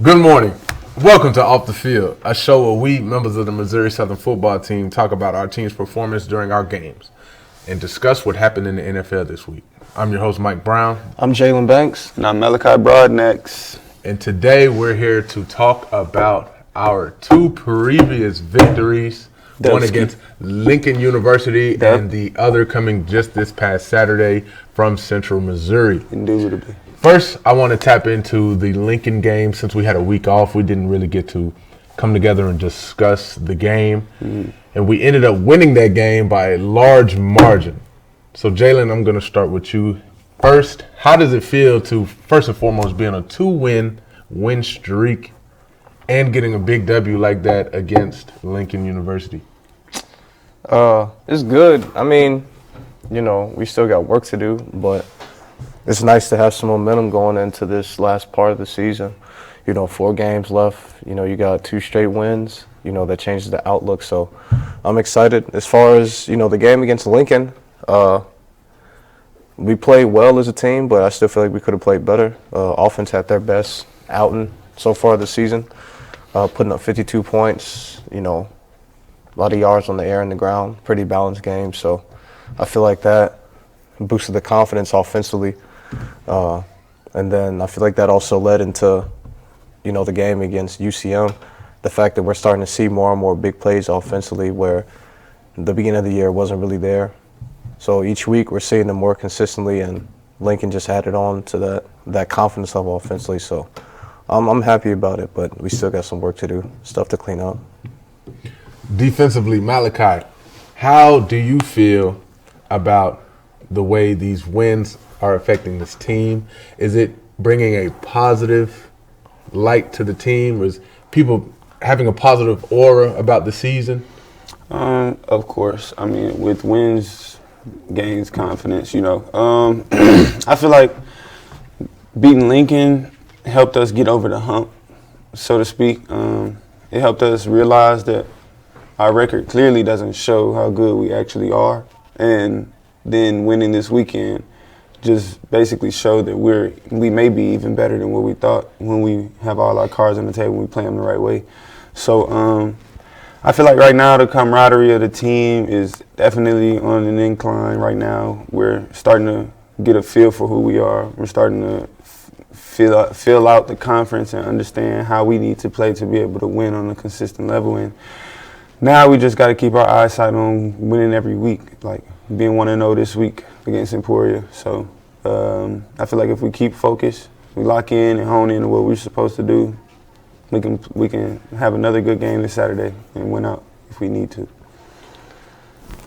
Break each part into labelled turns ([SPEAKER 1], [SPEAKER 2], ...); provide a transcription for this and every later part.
[SPEAKER 1] Good morning. Welcome to Off the Field, a show where we, members of the Missouri Southern football team, talk about our team's performance during our games and discuss what happened in the NFL this week. I'm your host, Mike Brown.
[SPEAKER 2] I'm Jalen Banks.
[SPEAKER 3] And I'm Malachi Broadnex.
[SPEAKER 1] And today we're here to talk about our two previous victories, one against Lincoln University and the other coming just this past Saturday from Central Missouri.
[SPEAKER 3] Indubitably.
[SPEAKER 1] First, I want to tap into the Lincoln game. Since we had a week off, we didn't really get to come together and discuss the game. And we ended up winning that game by a large margin. So, Jalen, I'm going to start with you first. How does it feel to, first and foremost, be on a 2-win streak and getting a big W like that against Lincoln University?
[SPEAKER 2] It's good. I mean, we still got work to do, but it's nice to have some momentum going into this last part of the season. 4 games left. You got 2 straight wins. That changes the outlook. So I'm excited. As far as, the game against Lincoln, we played well as a team, but I still feel like we could have played better. Offense had their best outing so far this season, putting up 52 points, a lot of yards on the air and the ground, pretty balanced game. So I feel like that boosted the confidence offensively. And then I feel like that also led into, the game against UCM. The fact that we're starting to see more and more big plays offensively where the beginning of the year wasn't really there. So each week we're seeing them more consistently, and Lincoln just added on to that confidence level offensively. So I'm happy about it, but we still got some work to do, stuff to clean up.
[SPEAKER 1] Defensively, Malachi, how do you feel about the way these wins are affecting this team? Is it bringing a positive light to the or is people having a positive aura about the season?
[SPEAKER 3] Of course. I mean, with wins, gains confidence, I feel like beating Lincoln helped us get over the hump, so to speak. It helped us realize that our record clearly doesn't show how good we actually are. And then winning this weekend just basically showed that we may be even better than what we thought when we have all our cards on the table and we play them the right way. So I feel like right now the camaraderie of the team is definitely on an incline right now. We're starting to get a feel for who we are. We're starting to fill out the conference and understand how we need to play to be able to win on a consistent level. And now we just got to keep our eyesight on winning every week, like being 1-0 this week against Emporia. So I feel like if we keep focused, we lock in and hone in on what we're supposed to do, we can have another good game this Saturday and win out if we need to.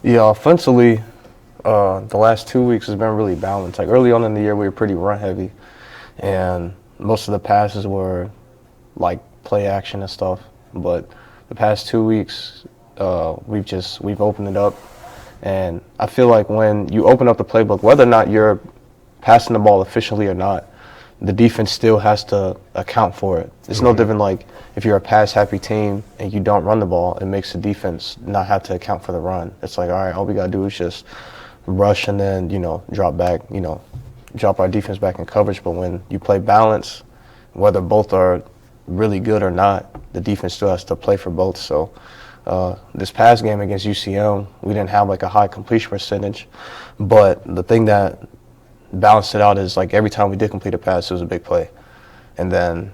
[SPEAKER 2] Yeah, offensively, the last 2 weeks has been really balanced. Like early on in the year, we were pretty run heavy, and most of the passes were like play action and stuff. But the past 2 weeks, we've opened it up. And I feel like when you open up the playbook, whether or not you're passing the ball efficiently or not, the defense still has to account for it. It's no different like if you're a pass-happy team and you don't run the ball, it makes the defense not have to account for the run. It's like, all right, all we got to do is just rush and then, drop back, drop our defense back in coverage. But when you play balance, whether both are really good or not, the defense still has to play for both. So this past game against UCM, we didn't have like a high completion percentage, but the thing that balanced it out is like every time we did complete a pass, it was a big play. And then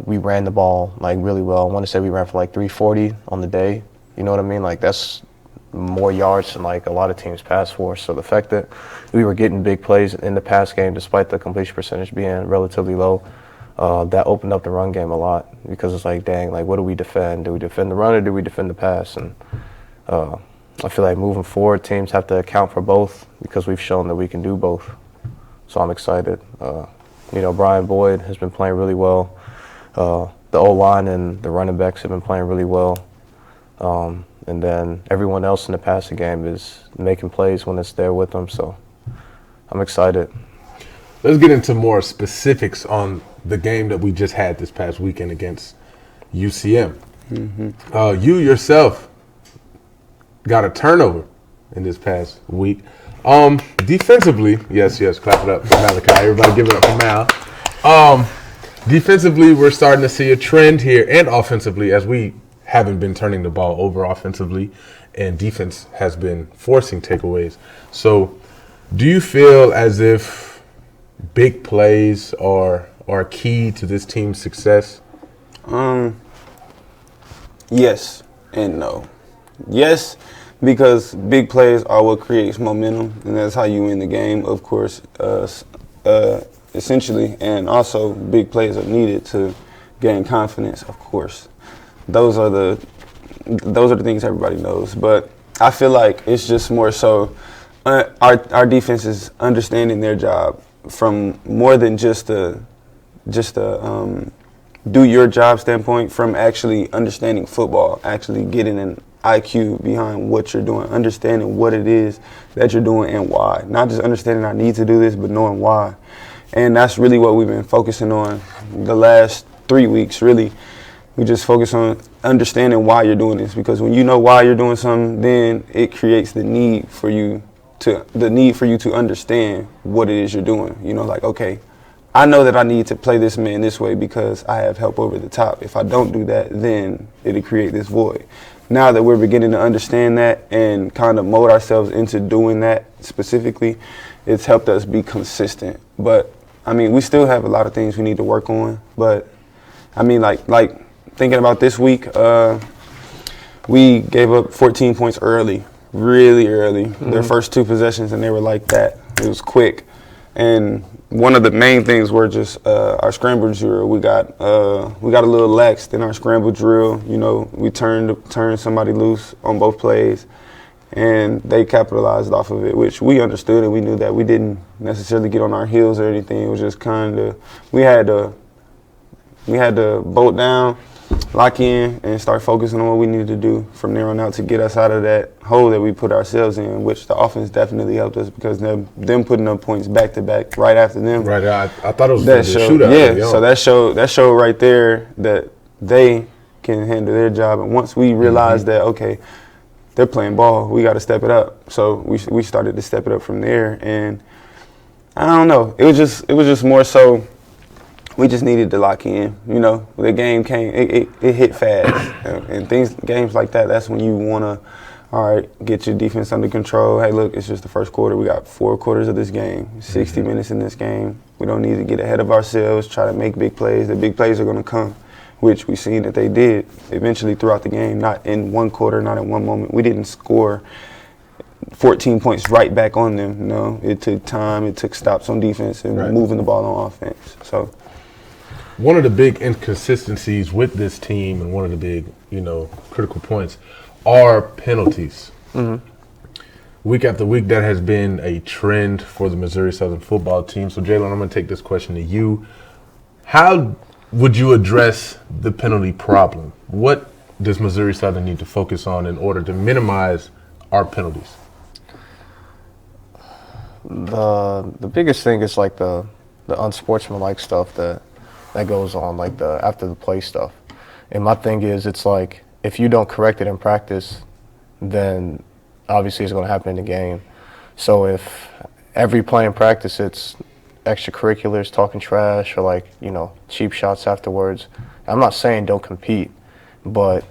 [SPEAKER 2] we ran the ball like really well. I want to say we ran for like 340 on the day. You know what I mean? Like that's more yards than like a lot of teams pass for. So the fact that we were getting big plays in the pass game despite the completion percentage being relatively low, that opened up the run game a lot because it's like, dang, like what do we defend? Do we defend the run or do we defend the pass? And I feel like moving forward, teams have to account for both because we've shown that we can do both. So I'm excited. Brian Boyd has been playing really well. The O-line and the running backs have been playing really well. And then everyone else in the passing game is making plays when it's there with them. So I'm excited.
[SPEAKER 1] Let's get into more specifics on the game that we just had this past weekend against UCM. You yourself got a turnover in this past week. Defensively, yes, clap it up for Malachi. Everybody give it up for Mal. Defensively, we're starting to see a trend here, and offensively, as we haven't been turning the ball over offensively, and defense has been forcing takeaways. So, do you feel as if big plays are key to this team's success?
[SPEAKER 3] Yes and no. Yes, because big plays are what creates momentum, and that's how you win the game, of course, essentially. And also, big plays are needed to gain confidence, of course. Those are the things everybody knows. But I feel like it's just more so our defense is understanding their job from more than just a do your job standpoint, from actually understanding football, actually getting an IQ behind what you're doing, understanding what it is that you're doing and why. Not just understanding I need to do this, but knowing why. And that's really what we've been focusing on the last 3 weeks, really. We just focus on understanding why you're doing this, because when you know why you're doing something, then it creates the need for you to understand what it is you're doing. Like, okay, I know that I need to play this man this way because I have help over the top. If I don't do that, then it'll create this void. Now that we're beginning to understand that and kind of mold ourselves into doing that specifically, it's helped us be consistent. But, we still have a lot of things we need to work on. But, like thinking about this week, we gave up 14 points early, really early. Their first 2 possessions, and they were like that. It was quick. And one of the main things were just our scramble drill. We got a little lax in our scramble drill. We turned somebody loose on both plays, and they capitalized off of it, which we understood, and we knew that we didn't necessarily get on our heels or anything. It was just kind of we had to bolt down, lock in, and start focusing on what we needed to do from there on out to get us out of that hole that we put ourselves in, which the offense definitely helped us, because them putting up points back to back right after them.
[SPEAKER 1] Right, I thought it was a shootout.
[SPEAKER 3] Yeah, so that showed right there that they can handle their job. And once we realized that, okay, they're playing ball, we got to step it up. So we started to step it up from there, and I don't know. It was just more so. We just needed to lock in. The game came, it hit fast. And games like that, that's when you want to, all right, get your defense under control. Hey, look, it's just the first quarter. We got 4 quarters of this game, 60 minutes in this game. We don't need to get ahead of ourselves, try to make big plays. The big plays are going to come, which we've seen that they did eventually throughout the game, not in one quarter, not in one moment. We didn't score 14 points right back on them. It took time. It took stops on defense and moving the ball on offense. So.
[SPEAKER 1] One of the big inconsistencies with this team, and one of the big, critical points, are penalties. Week after week, that has been a trend for the Missouri Southern football team. So, Jalen, I'm going to take this question to you. How would you address the penalty problem? What does Missouri Southern need to focus on in order to minimize our penalties?
[SPEAKER 2] The biggest thing is like the unsportsmanlike stuff that goes on, like the after the play stuff. And my thing is, it's like, if you don't correct it in practice, then obviously it's going to happen in the game. So if every play in practice it's extracurriculars, talking trash, or cheap shots afterwards, I'm not saying don't compete, but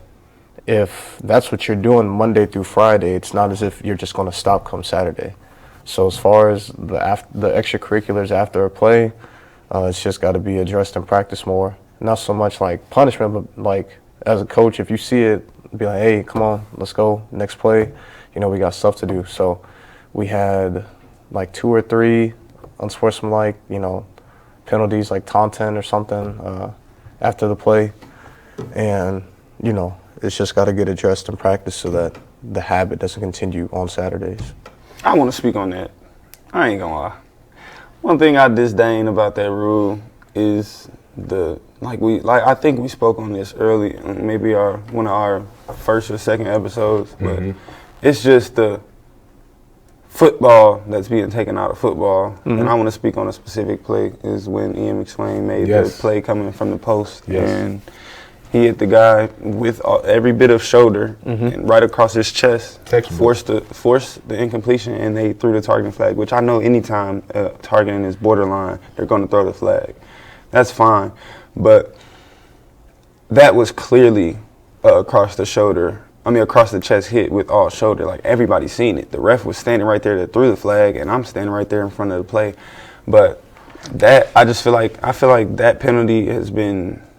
[SPEAKER 2] if that's what you're doing Monday through Friday, it's not as if you're just going to stop come Saturday. So as far as the extracurriculars after a play, it's just got to be addressed in practice more. Not so much like punishment, but like as a coach, if you see it, be like, hey, come on, let's go, next play. We got stuff to do. So we had like 2 or 3 unsportsmanlike, penalties, like taunting or something after the play. And, it's just got to get addressed in practice so that the habit doesn't continue on Saturdays.
[SPEAKER 3] I want to speak on that. I ain't going to lie. One thing I disdain about that rule is I think we spoke on this early, maybe one of our first or second episodes, but it's just the football that's being taken out of football. And I want to speak on a specific play is when Ian McSwain made the play coming from the post, and he hit the guy with every bit of shoulder and right across his chest, forced the incompletion, and they threw the targeting flag, which I know anytime targeting is borderline, they're going to throw the flag. That's fine. But that was clearly across the chest hit with all shoulder. Like, everybody's seen it. The ref was standing right there that threw the flag, and I'm standing right there in front of the play. But I feel like that penalty has been –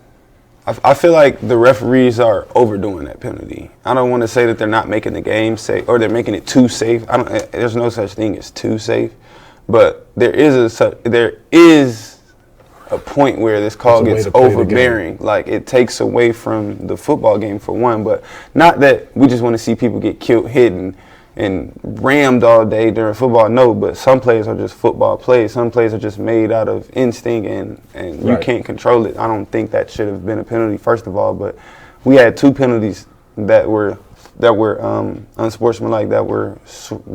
[SPEAKER 3] I feel like the referees are overdoing that penalty. I don't want to say that they're not making the game safe or they're making it too safe. There's no such thing as too safe, but there is a point where this call gets overbearing. Like, it takes away from the football game for one, but not that we just want to see people get killed, hit, and rammed all day during football. No, but some plays are just football plays. Some plays are just made out of instinct, and you can't control it. I don't think that should have been a penalty, first of all, but we had 2 penalties that were unsportsmanlike, that were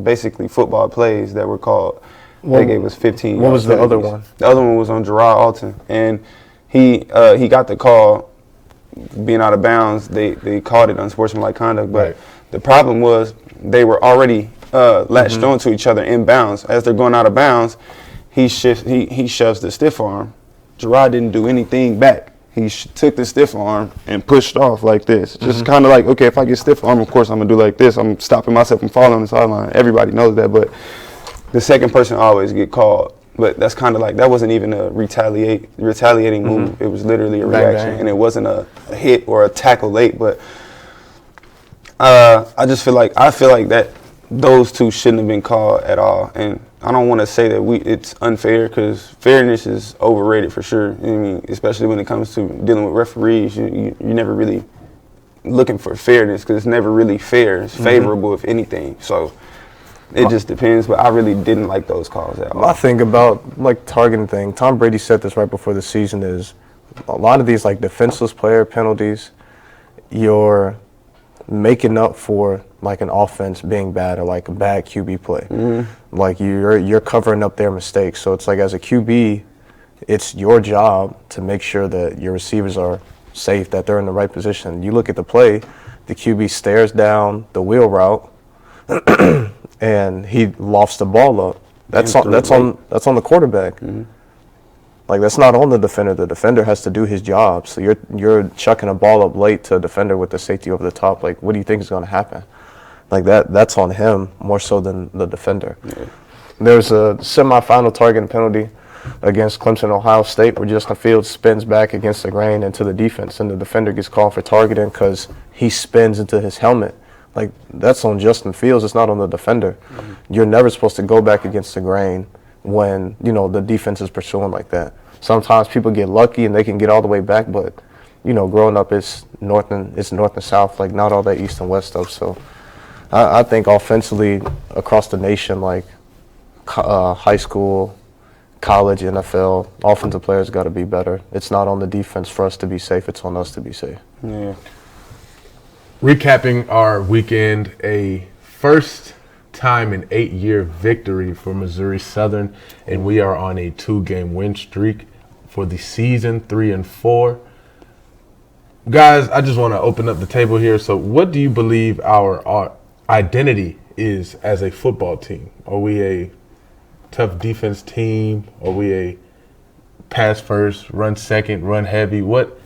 [SPEAKER 3] basically football plays that were called. They gave us 15.
[SPEAKER 2] What was the other one?
[SPEAKER 3] The other one was on Gerard Alton, and he got the call being out of bounds. They called it unsportsmanlike conduct, but the problem was they were already latched onto each other in bounds. As they're going out of bounds, he shoves the stiff arm. Gerard didn't do anything back. He took the stiff arm and pushed off like this. Just kind of like, okay, if I get stiff arm, of course I'm going to do like this. I'm stopping myself from falling on the sideline. Everybody knows that, but the second person always get called. But that's kind of like, that wasn't even a retaliating move. It was literally a reaction, and it wasn't a hit or a tackle late. But I feel like that those 2 shouldn't have been called at all. And I don't want to say that it's unfair, because fairness is overrated for sure. I mean, especially when it comes to dealing with referees, you're never really looking for fairness, because it's never really fair. It's favorable, if anything. So it just depends, but I really didn't like those calls at all.
[SPEAKER 2] My thing about, like, targeting thing, Tom Brady said this right before the season, is a lot of these, like, defenseless player penalties, you're making up for, like, an offense being bad or, like, a bad QB play. Like, you're covering up their mistakes. So it's like, as a QB, it's your job to make sure that your receivers are safe, that they're in the right position. You look at the play, the QB stares down the wheel route, and he lofts the ball up. That's on the quarterback. Like, that's not on the defender. The defender has to do his job. So you're chucking a ball up late to a defender with the safety over the top. Like, what do you think is going to happen? Like, that's on him more so than the defender. There's a semifinal targeting penalty against Clemson, Ohio State, where Justin Fields spins back against the grain into the defense, and the defender gets called for targeting because he spins into his helmet. Like, that's on Justin Fields. It's not on the defender. You're never supposed to go back against the grain when, the defense is pursuing like that. Sometimes people get lucky and they can get all the way back, but, growing up, it's north and south, like, not all that east and west stuff. So I think offensively across the nation, like high school, college, NFL, offensive players got to be better. It's not on the defense for us to be safe. It's on us to be safe.
[SPEAKER 3] Yeah.
[SPEAKER 1] Recapping our weekend, a first time in 8-year victory for Missouri Southern, and we are on a 2-game win streak for the season, 3-4. Guys, I just want to open up the table here. So what do you believe our identity is as a football team? Are we a tough defense team? Are we a pass first, run second, run heavy? What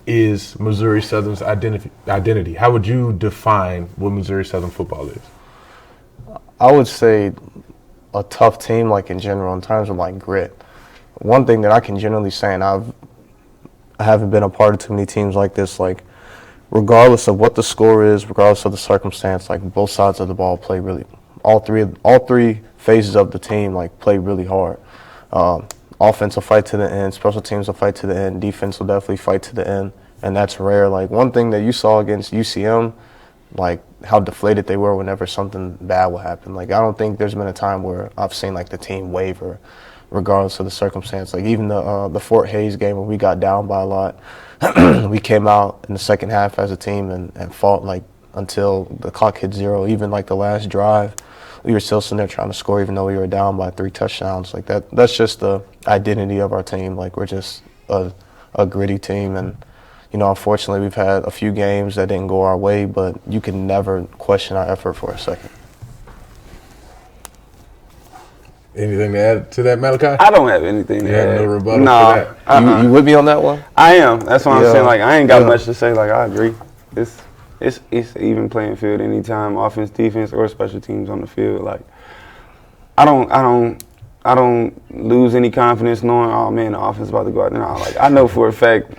[SPEAKER 1] is Missouri Southern's identity? How would you define what Missouri Southern football is?
[SPEAKER 2] I would say a tough team, like, in general, in terms of, like, grit. One thing that I can generally say, and I haven't been a part of too many teams like this, like, regardless of what the score is, regardless of the circumstance, like, both sides of the ball play really, all three phases of the team, like, play really hard. Offense will fight to the end, special teams will fight to the end, defense will definitely fight to the end, and that's rare. Like, one thing that you saw against UCM, like, how deflated they were whenever something bad would happen. Like, I don't think there's been a time where I've seen like the team waver regardless of the circumstance. Like, even the Fort Hays game when we got down by a lot, we came out in the second half as a team and fought like until the clock hit 0. Even like the last drive, we were still sitting there trying to score even though we were down by 3 touchdowns. Like, that's just the identity of our team. Like, we're just a gritty team. And, you know, unfortunately we've had a few games that didn't go our way, but you can never question our effort for a second.
[SPEAKER 1] Anything to add to that, Malachi?
[SPEAKER 3] I don't have anything to
[SPEAKER 1] You have
[SPEAKER 3] add.
[SPEAKER 1] no rebuttal
[SPEAKER 3] Nah,
[SPEAKER 1] for that?
[SPEAKER 2] You with me on that one?
[SPEAKER 3] I am. That's what I'm
[SPEAKER 2] Yeah.
[SPEAKER 3] saying. Like, I ain't got
[SPEAKER 2] Yeah.
[SPEAKER 3] much to say. Like, I agree. It's even playing field anytime, offense, defense, or special teams on the field. Like, I don't lose any confidence knowing, oh man, the offense about to go out there. No, like, I know for a fact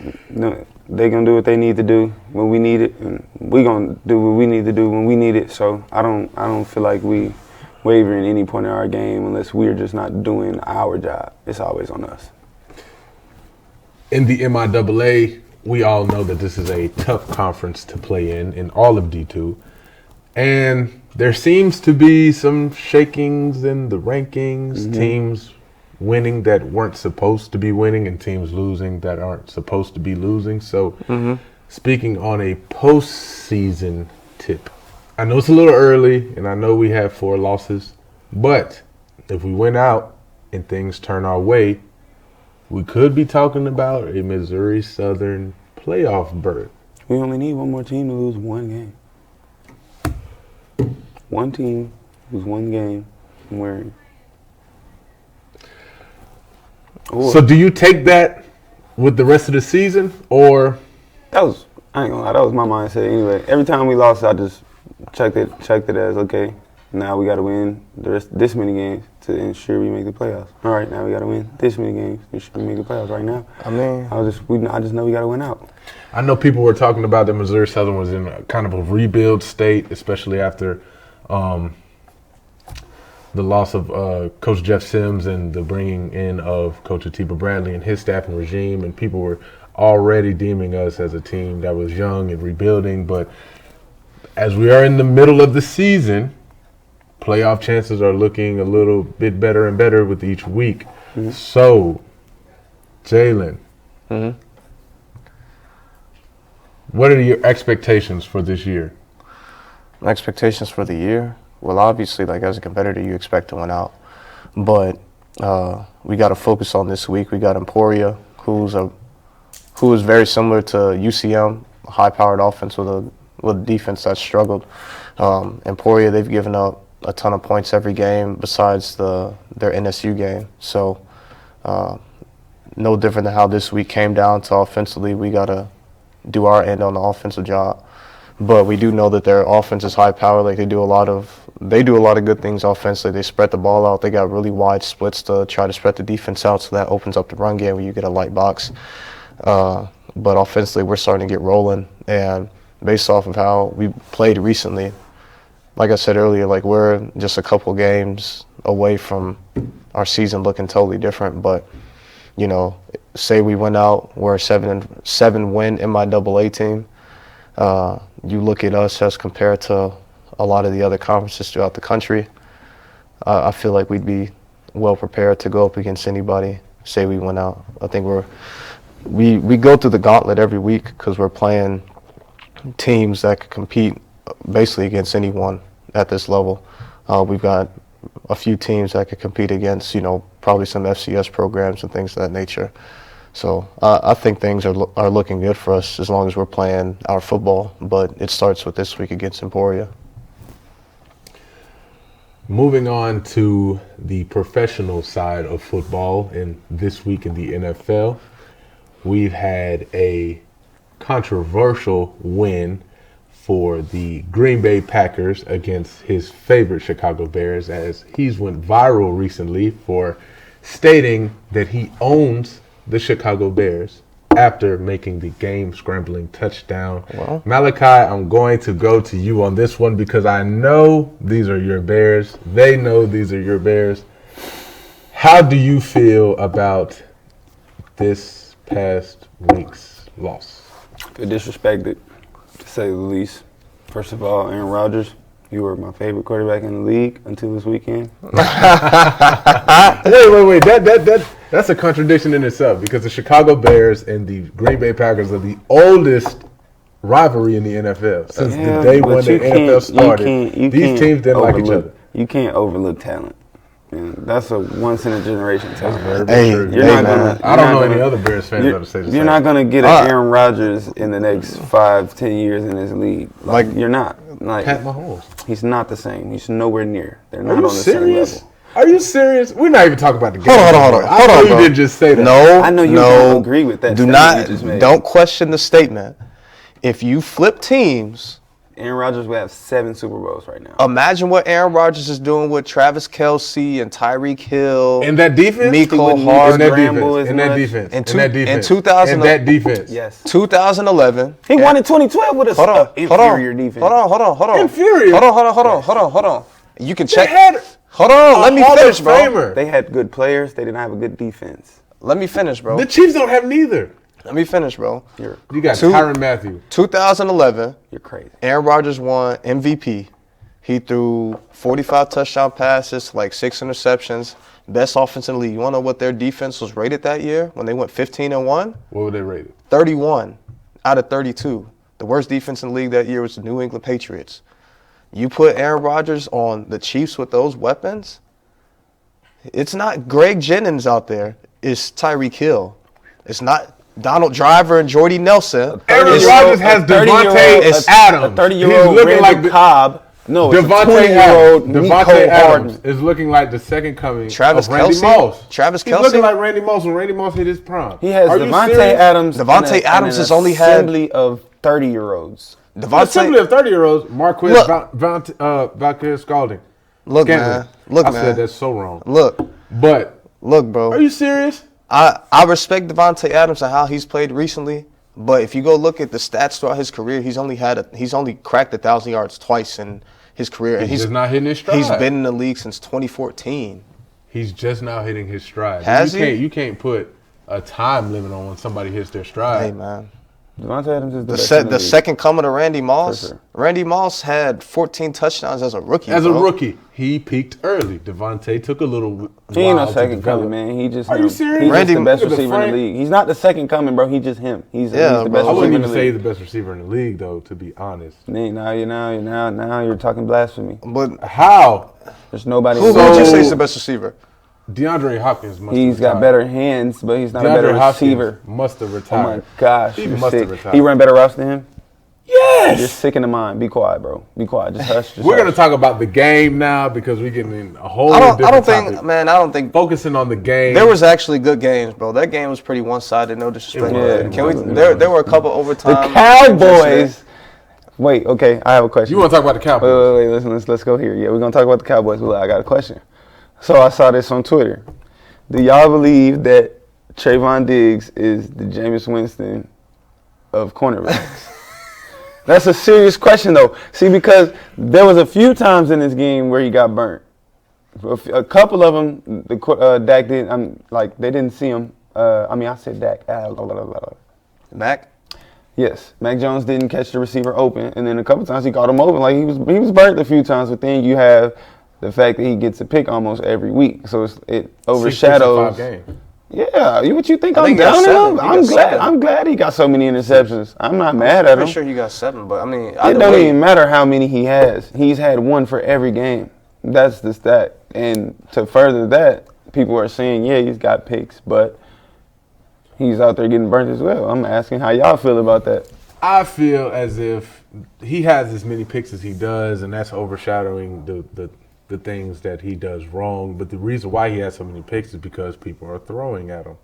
[SPEAKER 3] they gonna do what they need to do when we need it, and we gonna do what we need to do when we need it. So I don't feel like we waver in any point in our game unless we're just not doing our job. It's always on us.
[SPEAKER 1] In the MIAA, we all know that this is a tough conference to play in all of D2. And there seems to be some shakings in the rankings, teams winning that weren't supposed to be winning and teams losing that aren't supposed to be losing. So speaking on a postseason tip, I know it's a little early and I know we have 4 losses, but if we win out and things turn our way, we could be talking about a Missouri Southern playoff berth.
[SPEAKER 3] We only need one more team to lose one game. One team lose one game and we're
[SPEAKER 1] So do you take that with the rest of the season, or
[SPEAKER 3] I ain't gonna lie, that was my mindset anyway. Every time we lost, I just checked it as okay. Now we got to win this many games to ensure we make the playoffs. All right, now we got to win this many games to ensure we make the playoffs. Right now,
[SPEAKER 2] I mean,
[SPEAKER 3] I just know we got to win out.
[SPEAKER 1] I know people were talking about that Missouri Southern was in a kind of a rebuild state, especially after the loss of Coach Jeff Sims and the bringing in of Coach Atiba Bradley and his staff and regime, and people were already deeming us as a team that was young and rebuilding. But as we are in the middle of the season, playoff chances are looking a little bit better and better with each week. So, Jalen, what are your expectations for this year?
[SPEAKER 2] my expectations for the year, well, obviously, like as a competitor, you expect to win out. But we got to focus on this week. We got Emporia, who is very similar to UCM, a high-powered offense with a defense that's struggled. Emporia, they've given up a ton of points every game besides their NSU game. So no different than how this week came down to offensively. We got to do our end on the offensive job. But we do know that their offense is high power. Like they do a lot of good things offensively. They spread the ball out. They got really wide splits to try to spread the defense out, so that opens up the run game where you get a light box. But offensively, we're starting to get rolling. And based off of how we played recently, like I said earlier, like we're just a couple games away from our season looking totally different. But you know, say we went out, we're a 7-win MIAA team. You look at us as compared to a lot of the other conferences throughout the country, I feel like we'd be well prepared to go up against anybody, say we went out. I think we go through the gauntlet every week because we're playing teams that could compete basically against anyone at this level. We've got a few teams that could compete against, probably some FCS programs and things of that nature. So I think things are looking good for us as long as we're playing our football, but it starts with this week against Emporia.
[SPEAKER 1] Moving on to the professional side of football, and this week in the NFL, we've had a controversial win for the Green Bay Packers against his favorite Chicago Bears, as he's went viral recently for stating that he owns the Chicago Bears after making the game-scrambling touchdown.
[SPEAKER 2] Well,
[SPEAKER 1] Malachi, I'm going to go to you on this one because I know these are your Bears. They know these are your Bears. How do you feel about this past week's loss?
[SPEAKER 3] I feel disrespected, to say the least. First of all, Aaron Rodgers, you were my favorite quarterback in the league until this weekend.
[SPEAKER 1] Wait. That's a contradiction in itself because the Chicago Bears and the Green Bay Packers are the oldest rivalry in the NFL since the day when the NFL started. These teams didn't like each other.
[SPEAKER 3] You can't overlook talent. And that's a once in a generation talent.
[SPEAKER 2] Hey,
[SPEAKER 1] I don't know any other Bears fans that would say the same.
[SPEAKER 3] You're not gonna get an Aaron Rodgers in the next 5-10 years in this league. Like you're not. Like
[SPEAKER 1] Pat Mahomes.
[SPEAKER 3] He's not the same. He's nowhere near. They're not
[SPEAKER 1] Are you
[SPEAKER 3] on the same
[SPEAKER 1] serious?
[SPEAKER 3] level.
[SPEAKER 1] Are you serious? We're not even talking about the game.
[SPEAKER 2] Hold on,
[SPEAKER 1] You
[SPEAKER 2] bro.
[SPEAKER 1] didn't just say that.
[SPEAKER 2] No,
[SPEAKER 3] I know you don't agree with that.
[SPEAKER 2] Do not. Don't question the statement. If you flip teams,
[SPEAKER 3] Aaron Rodgers would have 7 Super Bowls right now.
[SPEAKER 2] imagine what Aaron Rodgers is doing with Travis Kelce and Tyreek Hill.
[SPEAKER 1] In that defense?
[SPEAKER 2] Mecole
[SPEAKER 1] In
[SPEAKER 2] Hardman.
[SPEAKER 1] that
[SPEAKER 3] Scramble
[SPEAKER 1] defense.
[SPEAKER 3] as
[SPEAKER 1] In that
[SPEAKER 3] much.
[SPEAKER 1] defense.
[SPEAKER 2] In
[SPEAKER 1] In that defense.
[SPEAKER 2] 2000
[SPEAKER 1] In that defense.
[SPEAKER 3] Yes.
[SPEAKER 2] 2011.
[SPEAKER 3] He won in 2012 with a inferior defense.
[SPEAKER 2] Hold on.
[SPEAKER 1] Inferior?
[SPEAKER 2] Hold on. You can
[SPEAKER 1] They
[SPEAKER 2] check.
[SPEAKER 1] had
[SPEAKER 2] Hold on. Let me
[SPEAKER 1] Hall of
[SPEAKER 2] finish, bro.
[SPEAKER 1] Famer.
[SPEAKER 3] They had good players. They didn't have a good defense.
[SPEAKER 2] Let me finish, bro.
[SPEAKER 1] The Chiefs don't have neither.
[SPEAKER 2] Let me finish, bro.
[SPEAKER 1] You got
[SPEAKER 2] Two-
[SPEAKER 1] Tyrann Mathieu.
[SPEAKER 2] 2011.
[SPEAKER 3] You're crazy.
[SPEAKER 2] Aaron Rodgers won MVP. He threw 45 touchdown passes, like 6 interceptions. Best offense in the league. You want to know what their defense was rated that year when they went 15-1?
[SPEAKER 1] What were they rated?
[SPEAKER 2] 31 out of 32. The worst defense in the league that year was the New England Patriots. You put Aaron Rodgers on the Chiefs with those weapons, it's not Greg Jennings out there. It's Tyreek Hill. It's not Donald Driver and Jordy Nelson.
[SPEAKER 1] Aaron
[SPEAKER 2] It's-
[SPEAKER 1] Rodgers has Devontae Adams.
[SPEAKER 3] A 30-year-old
[SPEAKER 1] He's looking
[SPEAKER 3] Randall
[SPEAKER 1] like
[SPEAKER 3] Cobb. No, it's a
[SPEAKER 1] Devontae
[SPEAKER 3] 20-year-old
[SPEAKER 1] Adams.
[SPEAKER 3] Mecole
[SPEAKER 1] Devontae
[SPEAKER 3] Hardman.
[SPEAKER 1] Adams is looking like the second coming
[SPEAKER 2] Travis
[SPEAKER 1] of Randy
[SPEAKER 2] Kelce?
[SPEAKER 1] Moss.
[SPEAKER 2] Travis
[SPEAKER 1] He's
[SPEAKER 2] Kelce?
[SPEAKER 1] looking like Randy Moss when Randy Moss hit his prime.
[SPEAKER 3] He has
[SPEAKER 1] Are you
[SPEAKER 3] Devontae
[SPEAKER 1] serious?
[SPEAKER 3] Adams.
[SPEAKER 2] Devontae
[SPEAKER 3] and
[SPEAKER 2] Adams
[SPEAKER 3] an
[SPEAKER 2] has only had-
[SPEAKER 3] assembly of 30-year-olds.
[SPEAKER 1] Assembly of 30-year-olds, Marquez
[SPEAKER 2] Look.
[SPEAKER 1] Valdez Scalding.
[SPEAKER 2] Look,
[SPEAKER 1] Scantling.
[SPEAKER 2] man. Look,
[SPEAKER 1] I
[SPEAKER 2] man.
[SPEAKER 1] said that's so wrong.
[SPEAKER 2] Look,
[SPEAKER 1] But
[SPEAKER 2] bro.
[SPEAKER 1] are you serious?
[SPEAKER 2] I respect Devontae Adams and how he's played recently, but if you go look at the stats throughout his career, he's only cracked 1,000 yards twice in his career. And
[SPEAKER 1] He's just not hitting his stride.
[SPEAKER 2] He's been in the league since 2014.
[SPEAKER 1] He's just now hitting his stride.
[SPEAKER 2] Has he?
[SPEAKER 1] You can't put a time limit on when somebody hits their stride.
[SPEAKER 2] Hey, man.
[SPEAKER 3] Devontae Adams is the best in
[SPEAKER 2] The
[SPEAKER 3] league.
[SPEAKER 2] second coming of Randy Moss.
[SPEAKER 3] sure.
[SPEAKER 2] Randy Moss had 14 touchdowns as a rookie.
[SPEAKER 1] As a
[SPEAKER 2] bro.
[SPEAKER 1] rookie, he peaked early. Devontae took a little
[SPEAKER 3] He ain't no
[SPEAKER 1] while to
[SPEAKER 3] second
[SPEAKER 1] develop.
[SPEAKER 3] coming, man. He just
[SPEAKER 1] Are
[SPEAKER 3] him.
[SPEAKER 1] you serious?
[SPEAKER 3] He's
[SPEAKER 2] Randy-
[SPEAKER 3] just the best
[SPEAKER 1] look at the
[SPEAKER 3] receiver in the
[SPEAKER 1] frame.
[SPEAKER 3] league. He's not the second coming, bro. He's just him. He's the
[SPEAKER 2] Yeah,
[SPEAKER 3] best
[SPEAKER 2] bro.
[SPEAKER 1] I
[SPEAKER 3] receiver
[SPEAKER 1] wouldn't
[SPEAKER 3] in the
[SPEAKER 1] even say
[SPEAKER 3] league.
[SPEAKER 1] the best receiver in the league, though, to be honest.
[SPEAKER 3] Now you're talking blasphemy.
[SPEAKER 2] But
[SPEAKER 1] How?
[SPEAKER 3] There's nobody.
[SPEAKER 2] who would you say is the best receiver?
[SPEAKER 1] DeAndre Hopkins must
[SPEAKER 3] He's
[SPEAKER 1] have
[SPEAKER 3] got
[SPEAKER 1] retired.
[SPEAKER 3] better hands, but he's not a better
[SPEAKER 1] DeAndre Hopkins
[SPEAKER 3] receiver.
[SPEAKER 1] must have
[SPEAKER 3] Oh
[SPEAKER 1] retired.
[SPEAKER 3] my gosh,
[SPEAKER 1] He
[SPEAKER 3] you're
[SPEAKER 1] must have
[SPEAKER 3] sick.
[SPEAKER 1] retired.
[SPEAKER 3] He run better routes than him.
[SPEAKER 1] Yes!
[SPEAKER 3] You're sick in the mind. Be quiet, bro. Be quiet. Just hush. Just
[SPEAKER 1] We're going to
[SPEAKER 3] hush.
[SPEAKER 1] talk about the game now because we're getting in a whole
[SPEAKER 2] I don't
[SPEAKER 1] different
[SPEAKER 2] think,
[SPEAKER 1] topic.
[SPEAKER 2] man. I don't think
[SPEAKER 1] Focusing on the game.
[SPEAKER 2] there was actually good games, bro. That game was pretty one-sided. No disrespect.
[SPEAKER 1] It was.
[SPEAKER 3] Yeah,
[SPEAKER 2] Can we?
[SPEAKER 3] it was.
[SPEAKER 2] There were a couple
[SPEAKER 3] The
[SPEAKER 2] overtime.
[SPEAKER 3] Cowboys. Wait, okay. I have a question.
[SPEAKER 1] You want to talk about the Cowboys?
[SPEAKER 3] Wait. Listen, let's go here. Yeah, we're gonna talk about the Cowboys. But I got a question. So I saw this on Twitter. Do y'all believe that Trayvon Diggs is the Jameis Winston of cornerbacks? That's a serious question, though. See, because there was a few times in this game where he got burnt. A couple of them, Dak didn't. They didn't see him. I said Dak.
[SPEAKER 2] Mac.
[SPEAKER 3] Yes, Mac Jones didn't catch the receiver open, and then a couple times he caught him open. Like he was burnt a few times, but then you have the fact that he gets a pick almost every week, so it overshadows.
[SPEAKER 1] 665 games.
[SPEAKER 3] Yeah, what you think
[SPEAKER 2] I
[SPEAKER 3] I'm
[SPEAKER 2] think he got
[SPEAKER 3] down
[SPEAKER 2] seven.
[SPEAKER 3] on him?
[SPEAKER 2] He
[SPEAKER 3] I'm
[SPEAKER 2] got
[SPEAKER 3] glad.
[SPEAKER 2] seven.
[SPEAKER 3] I'm glad he got so many interceptions. I'm not mad at him.
[SPEAKER 2] Pretty sure he got 7, but I mean,
[SPEAKER 3] It
[SPEAKER 2] either
[SPEAKER 3] don't
[SPEAKER 2] way,
[SPEAKER 3] even matter how many he has. He's had one for every game. That's the stat. And to further that, people are saying, yeah, he's got picks, but he's out there getting burnt as well. I'm asking how y'all feel about that.
[SPEAKER 1] I feel as if he has as many picks as he does, and that's overshadowing the things that he does wrong. But the reason why he has so many picks is because people are throwing at him.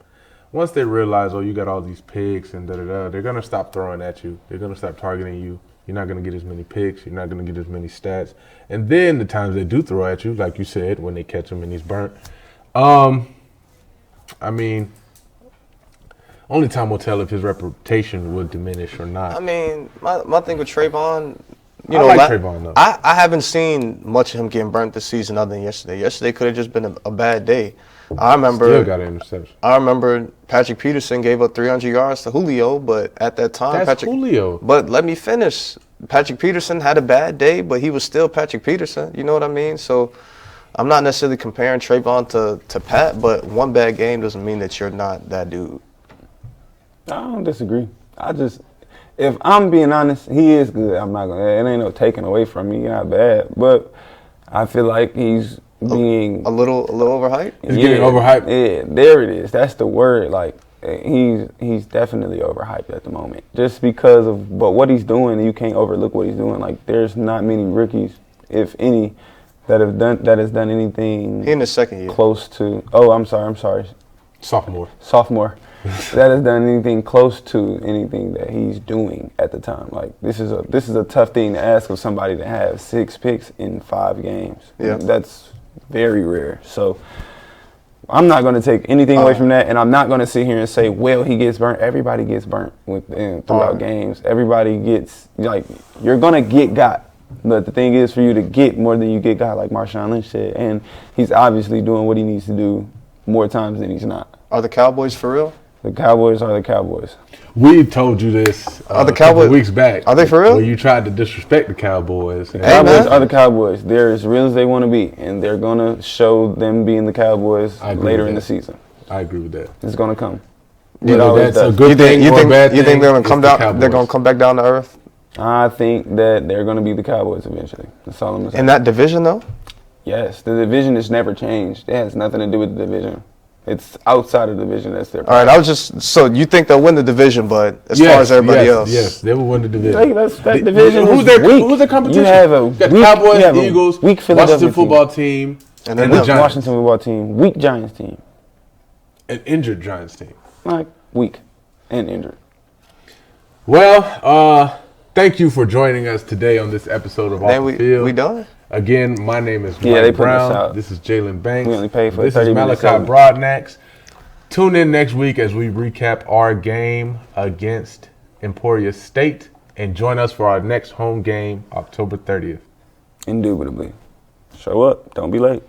[SPEAKER 1] Once they realize, oh, you got all these picks and da-da-da, they're going to stop throwing at you. They're going to stop targeting you. You're not going to get as many picks. You're not going to get as many stats. And then the times they do throw at you, like you said, when they catch him and he's burnt, only time will tell if his reputation will diminish or not.
[SPEAKER 2] I mean, my thing with Trayvon, you
[SPEAKER 1] I
[SPEAKER 2] know,
[SPEAKER 1] like Trayvon, though.
[SPEAKER 2] I haven't seen much of him getting burnt this season other than yesterday. Yesterday could have just been a bad day. I
[SPEAKER 1] Still got an interception.
[SPEAKER 2] I remember Patrick Peterson gave up 300 yards to Julio, but at that time,
[SPEAKER 1] That's Julio.
[SPEAKER 2] But let me finish. Patrick Peterson had a bad day, but he was still Patrick Peterson. You know what I mean? So I'm not necessarily comparing Trayvon to Pat, but one bad game doesn't mean that you're not that dude.
[SPEAKER 3] I don't disagree. If I'm being honest, he is good. I'm not gonna. It ain't no taking away from me. He's not bad, but I feel like he's being
[SPEAKER 2] a little overhyped.
[SPEAKER 1] He's getting overhyped.
[SPEAKER 3] Yeah, there it is. That's the word. Like he's definitely overhyped at the moment, just because of. But what he's doing, you can't overlook what he's doing. Like there's not many rookies, if any, that has done anything.
[SPEAKER 2] He in his second year.
[SPEAKER 3] Close to. Oh, I'm sorry.
[SPEAKER 1] Sophomore.
[SPEAKER 3] That has done anything close to anything that he's doing at the time. Like this is a tough thing to ask of somebody to have 6 picks in 5 games.
[SPEAKER 2] Yeah,
[SPEAKER 3] that's very rare. So I'm not going to take anything away from that, and I'm not going to sit here and say, well, he gets burnt. Everybody gets burnt throughout games. Everybody gets you're going to get got. But the thing is for you to get more than you get got, like Marshawn Lynch said, and he's obviously doing what he needs to do more times than he's not.
[SPEAKER 2] Are the Cowboys for real?
[SPEAKER 3] The Cowboys are the Cowboys.
[SPEAKER 1] We told you this
[SPEAKER 2] Are the
[SPEAKER 1] a couple
[SPEAKER 2] Cowboys
[SPEAKER 1] weeks back.
[SPEAKER 2] Are they for real?
[SPEAKER 1] When you tried to disrespect the Cowboys.
[SPEAKER 3] The Cowboys are the Cowboys. They're as real as they want to be, and they're going to show them being the Cowboys later in the season.
[SPEAKER 1] I agree with that.
[SPEAKER 3] It's going to come.
[SPEAKER 1] Whether that's a good thing or a bad thing,
[SPEAKER 2] you think they're going to come down?
[SPEAKER 1] Cowboys.
[SPEAKER 2] They're going to come back down to earth?
[SPEAKER 3] I think that they're going to be the Cowboys eventually. That's all I'm going to say.
[SPEAKER 2] In that division, though?
[SPEAKER 3] Yes. The division has never changed. It has nothing to do with the division. It's outside of the division that's their problem.
[SPEAKER 2] All right, so you think they'll win the division, but as far as everybody else.
[SPEAKER 1] Yes, they will win the division.
[SPEAKER 3] That division
[SPEAKER 1] who's their competition?
[SPEAKER 3] You have
[SPEAKER 1] the Cowboys, Eagles,
[SPEAKER 3] weak
[SPEAKER 1] Washington football team,
[SPEAKER 2] and then
[SPEAKER 1] the Giants.
[SPEAKER 3] Washington football team, weak Giants team.
[SPEAKER 1] An injured Giants team.
[SPEAKER 3] Like, weak and injured.
[SPEAKER 1] Well, thank you for joining us today on this episode of Off the Field.
[SPEAKER 2] We done?
[SPEAKER 1] Again, my name is
[SPEAKER 3] they
[SPEAKER 1] Mike
[SPEAKER 3] put us
[SPEAKER 1] Brown.
[SPEAKER 3] out.
[SPEAKER 1] This is Jalen Banks.
[SPEAKER 3] We only paid for
[SPEAKER 1] this
[SPEAKER 3] 30
[SPEAKER 1] is
[SPEAKER 3] minutes.
[SPEAKER 1] Malachi Broadnax. Tune in next week as we recap our game against Emporia State, and join us for our next home game, October 30th.
[SPEAKER 3] Indubitably. Show up. Don't be late.